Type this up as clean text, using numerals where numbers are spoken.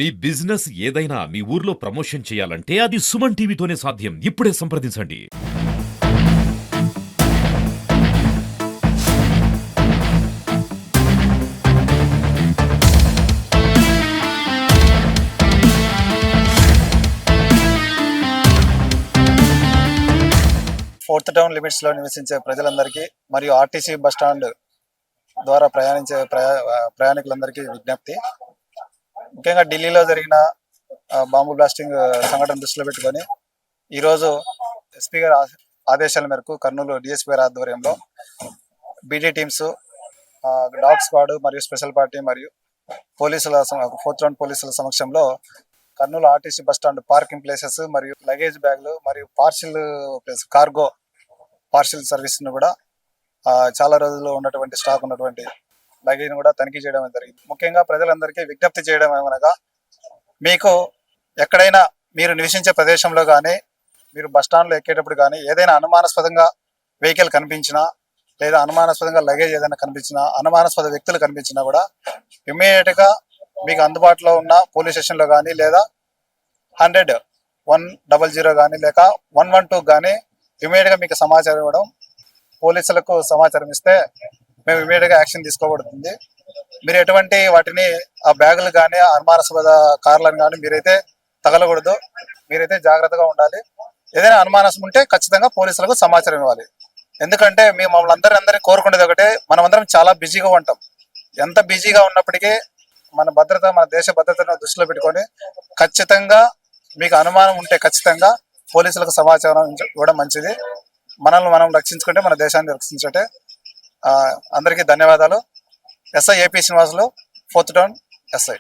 మీ business ఏదైనా మీ ఊర్లో promotion చేయాలంటే అది సుమన్ టీవీతోనే సాధ్యం. ఇప్పుడే సంప్రదించండి. ఫోర్త్ టౌన్ లిమిట్స్ లో నివసించే ప్రజలందరికీ మరియు ఆర్టీసీ బస్టాండ్ ద్వారా ప్రయాణించే ప్రయాణికులందరికీ విజ్ఞప్తి. ముఖ్యంగా ఢిల్లీలో జరిగిన బాంబు బ్లాస్టింగ్ సంఘటన దృష్టిలో పెట్టుకొని ఈరోజు ఎస్పీ గారి ఆదేశాల మేరకు కర్నూలు డిఎస్పీ గారి ఆధ్వర్యంలో బీడీ టీమ్స్, డాగ్ స్క్వాడ్ మరియు స్పెషల్ పార్టీ మరియు పోలీసుల ఫోర్త్ టౌన్ పోలీసుల సమక్షంలో Kurnool RTC bus stand parking places మరియు లగేజ్ బ్యాగులు మరియు parcel place cargo parcel service ను కూడా చాలా రోజుల్లో ఉన్నటువంటి స్టాక్ ఉన్నటువంటి లగేజ్ కూడా తనిఖీ చేయడం జరిగింది. ముఖ్యంగా ప్రజలందరికీ విజ్ఞప్తి చేయడం ఏమనగా, మీకు ఎక్కడైనా మీరు నివసించే ప్రదేశంలో కానీ మీరు బస్టాండ్లో ఎక్కేటప్పుడు కానీ ఏదైనా అనుమానాస్పదంగా వెహికల్ కనిపించినా లేదా అనుమానాస్పదంగా లగేజ్ ఏదైనా కనిపించినా అనుమానాస్పద వ్యక్తులు కనిపించినా కూడా ఇమ్మీడియట్గా మీకు అందుబాటులో ఉన్న పోలీస్ స్టేషన్లో కానీ లేదా 100-100 కానీ లేక 112 కానీ ఇమీడియట్గా మీకు సమాచారం ఇవ్వడం, పోలీసులకు సమాచారం ఇస్తే మేము ఇమీడియట్గా యాక్షన్ తీసుకోబడుతుంది. మీరు ఎటువంటి వాటిని ఆ బ్యాగులు కానీ అనుమానాస్పద కార్లను కానీ మీరైతే తగలకూడదు. మీరైతే జాగ్రత్తగా ఉండాలి. ఏదైనా అనుమానం ఉంటే ఖచ్చితంగా పోలీసులకు సమాచారం ఇవ్వాలి. ఎందుకంటే మేము మమ్మల్ని అందరినీ కోరుకునేది ఒకటే, మనమందరం చాలా బిజీగా ఉంటాం. ఎంత బిజీగా ఉన్నప్పటికీ మన భద్రత, మన దేశ భద్రతను దృష్టిలో పెట్టుకొని ఖచ్చితంగా మీకు అనుమానం ఉంటే ఖచ్చితంగా పోలీసులకు సమాచారం ఇవ్వడం మంచిది. మనల్ని మనం రక్షించుకుంటే మన దేశాన్ని రక్షించటే. అందరికీ ధన్యవాదాలు. SI AP Srinivasulu, fourth town SI.